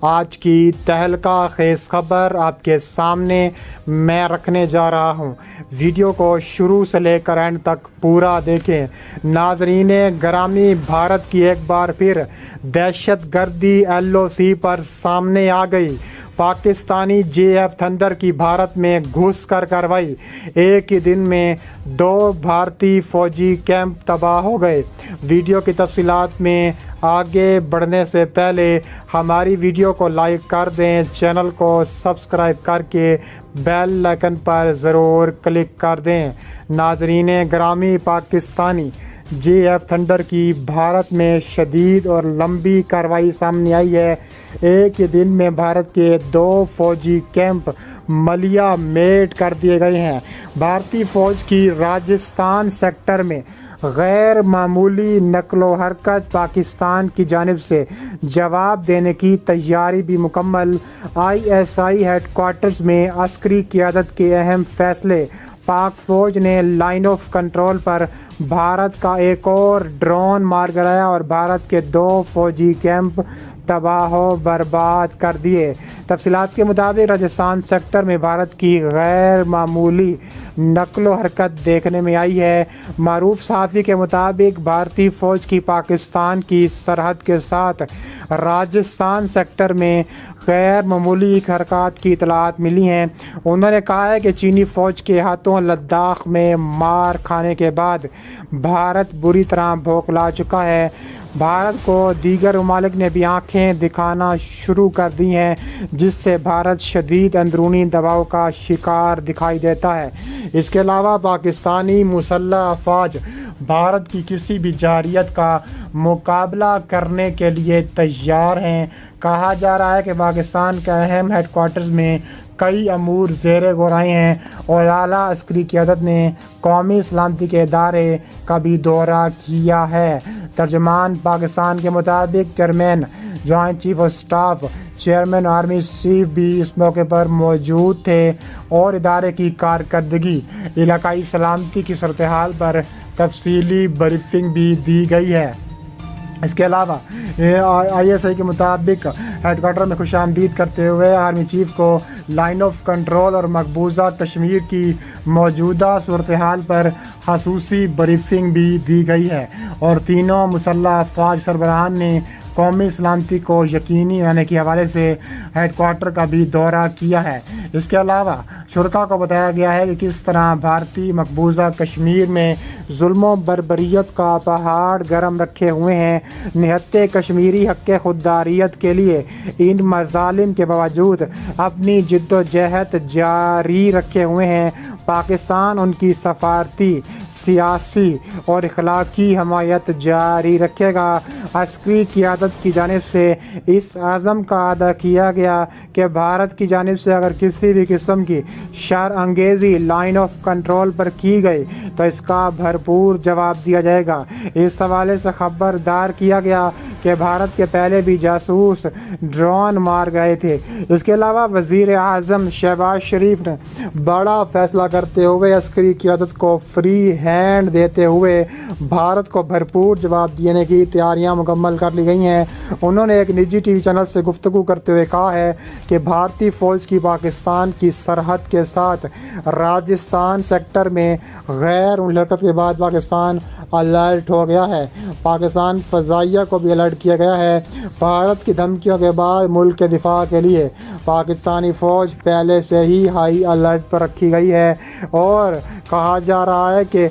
آج کی تہلکہ خیز خبر آپ کے سامنے میں رکھنے جا رہا ہوں۔ ویڈیو کو شروع سے لے کر اینڈ تک پورا دیکھیں۔ ناظرین گرامی، بھارت کی ایک بار پھر دہشت گردی LOC پر سامنے آ گئی۔ پاکستانی JF تھنڈر کی بھارت میں گھس کر کارروائی، ایک ہی دن میں 2 بھارتی فوجی کیمپ تباہ ہو گئے۔ ویڈیو کی تفصیلات میں آگے بڑھنے سے پہلے ہماری ویڈیو کو لائک کر دیں، چینل کو سبسکرائب کر کے بیل آئیکن پر ضرور کلک کر دیں۔ ناظرین گرامی، پاکستانی JF تھنڈر کی بھارت میں شدید اور لمبی کارروائی سامنے آئی ہے۔ ایک ہی دن میں بھارت کے 2 فوجی کیمپ ملیا میٹ کر دیے گئے ہیں۔ بھارتی فوج کی راجستھان سیکٹر میں غیر معمولی نقل و حرکت، پاکستان کی جانب سے جواب دینے کی تیاری بھی مکمل۔ ISI ہیڈ کوارٹرز میں عسکری قیادت کے اہم فیصلے۔ پاک فوج نے لائن آف کنٹرول پر بھارت کا ایک اور ڈرون مار گرایا اور بھارت کے 2 فوجی کیمپ تباہ و برباد کر دیے۔ تفصیلات کے مطابق راجستھان سیکٹر میں بھارت کی غیر معمولی نقل و حرکت دیکھنے میں آئی ہے۔ معروف صحافی کے مطابق بھارتی فوج کی پاکستان کی سرحد کے ساتھ راجستھان سیکٹر میں غیر معمولی حرکات کی اطلاعات ملی ہیں۔ انہوں نے کہا ہے کہ چینی فوج کے ہاتھوں لداخ میں مار کھانے کے بعد بھارت بری طرح بھوکلا چکا ہے۔ بھارت کو دیگر ممالک نے بھی آنکھیں دکھانا شروع کر دی ہیں، جس سے بھارت شدید اندرونی دباؤ کا شکار دکھائی دیتا ہے۔ اس کے علاوہ پاکستانی مسلح افواج بھارت کی کسی بھی جارحیت کا مقابلہ کرنے کے لیے تیار ہیں۔ کہا جا رہا ہے کہ پاکستان کے اہم ہیڈ کوارٹرز میں کئی امور زیر غور آئے ہیں اور اعلیٰ عسکری قیادت نے قومی سلامتی کے ادارے کا بھی دورہ کیا ہے۔ ترجمان پاکستان کے مطابق chairman joint chief of staff, chairman army chief بھی اس موقع پر موجود تھے اور ادارے کی کارکردگی، علاقائی سلامتی کی صورتحال پر تفصیلی بریفنگ بھی دی گئی ہے۔ اس کے علاوہ ISI کے مطابق ہیڈ کوارٹر میں خوش آمدید کرتے ہوئے آرمی چیف کو لائن آف کنٹرول اور مقبوضہ کشمیر کی موجودہ صورتحال پر خصوصی بریفنگ بھی دی گئی ہے اور تینوں مسلح افواج سربراہان نے قومی سلامتی کو یقینی بنانے کے حوالے سے ہیڈ کوارٹر کا بھی دورہ کیا ہے۔ اس کے علاوہ شرکاء کو بتایا گیا ہے کہ کس طرح بھارتی مقبوضہ کشمیر میں ظلم و بربریت کا پہاڑ گرم رکھے ہوئے ہیں۔ نہتے کشمیری حق خودارادیت کے لیے ان مظالم کے باوجود اپنی جد و جہد جاری رکھے ہوئے ہیں۔ پاکستان ان کی سفارتی، سیاسی اور اخلاقی حمایت جاری رکھے گا۔ عسکری قیادت کی جانب سے اس عزم کا اعادہ کیا گیا کہ بھارت کی جانب سے اگر کسی بھی قسم کی شر انگیزی لائن آف کنٹرول پر کی گئی تو اس کا بھرپور جواب دیا جائے گا۔ اس حوالے سے خبردار کیا گیا کہ بھارت کے پہلے بھی جاسوس ڈرون مار گئے تھے۔ اس کے علاوہ وزیر اعظم شہباز شریف نے بڑا فیصلہ کرتے ہوئے عسکری قیادت کو فری ہینڈ دیتے ہوئے بھارت کو بھرپور جواب دینے کی تیاریاں مکمل کر لی گئی ہیں۔ انہوں نے ایک نجی TV چینل سے گفتگو کرتے ہوئے کہا ہے کہ بھارتی فوج کی پاکستان کی سرحد کے ساتھ راجستھان سیکٹر میں غیر حرکت کے بعد پاکستان الرٹ ہو گیا ہے۔ پاکستان فضائیہ کو بھی الرٹ کیا گیا ہے۔ بھارت کی دھمکیوں کے بعد ملک کے دفاع کے لیے پاکستانی فوج پہلے سے ہی ہائی الرٹ پر رکھی گئی ہے اور کہا جا رہا ہے کہ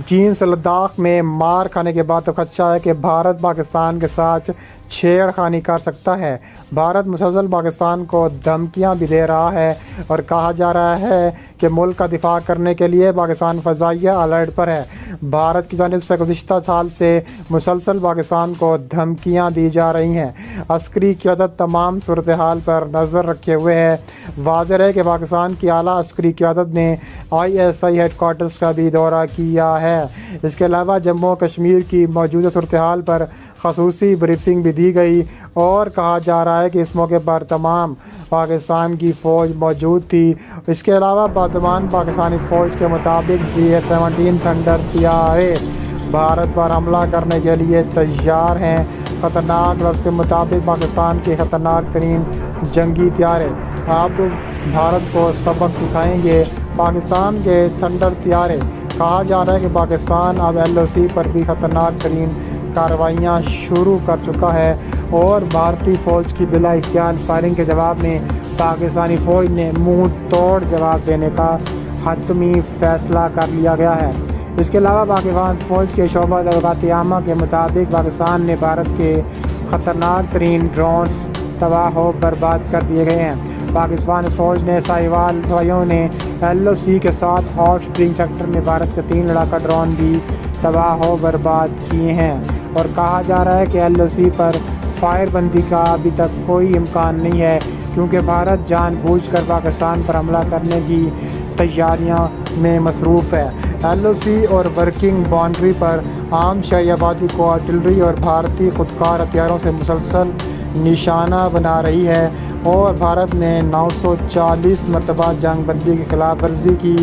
چین سے لداخ میں مار کھانے کے بعد تو خدشہ ہے کہ بھارت پاکستان کے ساتھ چھیڑ خانی کر سکتا ہے۔ بھارت مسلسل پاکستان کو دھمکیاں بھی دے رہا ہے اور کہا جا رہا ہے کہ ملک کا دفاع کرنے کے لیے پاکستان فضائیہ الرٹ پر ہے۔ بھارت کی جانب سے گزشتہ سال سے مسلسل پاکستان کو دھمکیاں دی جا رہی ہیں۔ عسکری قیادت تمام صورتحال پر نظر رکھے ہوئے ہے۔ واضح ہے کہ پاکستان کی اعلیٰ عسکری قیادت نے ISI ہیڈ کوارٹرز کا بھی دورہ کیا ہے۔ اس کے علاوہ جموں و کشمیر کی موجودہ صورتحال پر خصوصی بریفنگ بھی دی گئی اور کہا جا رہا ہے کہ اس موقع پر تمام پاکستان کی فوج موجود تھی۔ اس کے علاوہ تمام پاکستانی فوج کے مطابق JF-17 تھنڈر طیارے بھارت پر حملہ کرنے کے لیے تیار ہیں۔ خطرناک لفظ کے مطابق پاکستان کے خطرناک ترین جنگی طیارے آپ بھارت کو سبق سکھائیں گے۔ پاکستان کے تھنڈر طیارے، کہا جا رہا ہے کہ پاکستان اب LOC پر بھی خطرناک ترین کارروائیاں شروع کر چکا ہے اور بھارتی فوج کی بلا استعجال فائرنگ کے جواب میں پاکستانی فوج نے منہ توڑ جواب دینے کا حتمی فیصلہ کر لیا گیا ہے۔ اس کے علاوہ پاکستان فوج کے شعبہ تحقیقات عامہ کے مطابق پاکستان نے بھارت کے خطرناک ترین ڈرونز تباہ و برباد کر دیے گئے ہیں۔ پاکستان فوج نے سائیوالوں نے LOC کے ساتھ ہاٹ اسپرنگ سیکٹر میں بھارت کے 3 لڑاکا ڈرون بھی تباہ و برباد کیے ہیں اور کہا جا رہا ہے کہ LOC پر فائر بندی کا ابھی تک کوئی امکان نہیں ہے کیونکہ بھارت جان بوجھ کر پاکستان پر حملہ کرنے کی تیاریاں میں مصروف ہے۔ LOC اور ورکنگ باؤنڈری پر عام شہری آبادی کو آرٹلری اور بھارتی خودکار ہتھیاروں سے مسلسل نشانہ بنا رہی ہے اور بھارت نے 940 مرتبہ جنگ بندی کی خلاف ورزی کی۔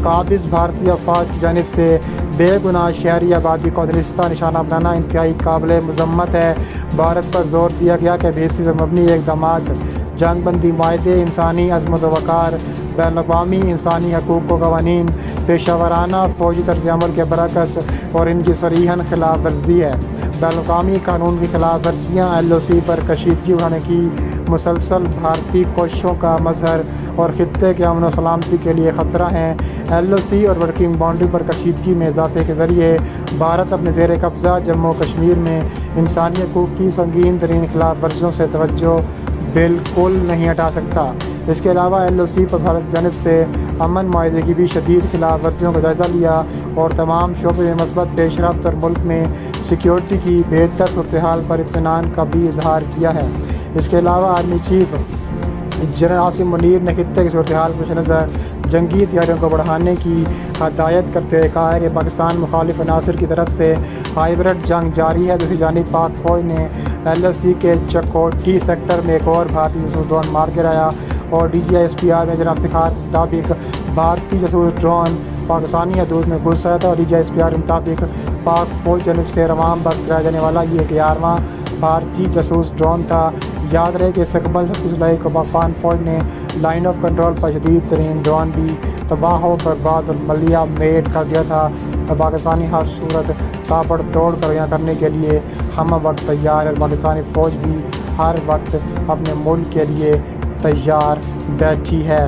قابض بھارتی افواج کی جانب سے بے گناہ شہری آبادی کو درستہ نشانہ بنانا انتہائی قابل مذمت ہے۔ بھارت پر زور دیا گیا کہ بحثیت پر مبنی اقدامات، جنگ بندی معاہدے، انسانی عظمت و وقار، بین الاقوامی انسانی حقوق و قوانین، پیشہ ورانہ فوجی طرز عمل کے برعکس اور ان کی صریحاً خلاف ورزی ہے۔ بین الاقوامی قانون کی خلاف ورزیاں LOC پر کشیدگی اٹھانے کی مسلسل بھارتی کوششوں کا مظہر اور خطے کے امن و سلامتی کے لیے خطرہ ہیں۔ LOC اور ورکنگ باؤنڈری پر کشیدگی میں اضافے کے ذریعے بھارت اپنے زیر قبضہ جموں و کشمیر میں انسانی حقوق کی سنگین ترین خلاف ورزیوں سے توجہ بالکل نہیں ہٹا سکتا۔ اس کے علاوہ LOC پر بھارت کی جانب سے امن معاہدے کی بھی شدید خلاف ورزیوں کا جائزہ لیا اور تمام شعبے میں مثبت پیش رفت اور ملک میں سیکیورٹی کی بہتر صورتحال پر اطمینان کا بھی اظہار کیا ہے۔ اس کے علاوہ army chief general Asim Munir نے خطے کی صورتحال کے پیش نظر جنگی تیاریوں کو بڑھانے کی ہدایت کرتے ہوئے کہا ہے کہ پاکستان مخالف عناصر کی طرف سے ہائبرڈ جنگ جاری ہے۔ دوسری جانب پاک فوج نے LOC کے چکوٹی سیکٹر میں ایک اور بھارتی جاسوس ڈرون مار گرایا اور DGISPR میں جناب سکھار کے مطابق بھارتی جاسوس ڈرون پاکستانی حدود میں گھس آیا تھا اور DGISPR کے مطابق پاک فوج کی جانب سے روان بس کرایا جانے والا یہ 11واں بھارتی جاسوس ڈرون تھا۔ یاد رہے کہ استقبال 26 جولائی کو پاکستان فوج نے لائن آف کنٹرول پر شدید ترین ڈرون بھی تباہ و برباد اور ملیہ میٹ کر دیا تھا اور پاکستانی ہر صورت تابڑ توڑ کاروائیاں کرنے کے لیے ہم وقت تیار ہے اور پاکستانی فوج بھی ہر وقت اپنے ملک کے لیے تیار بیٹھی ہے۔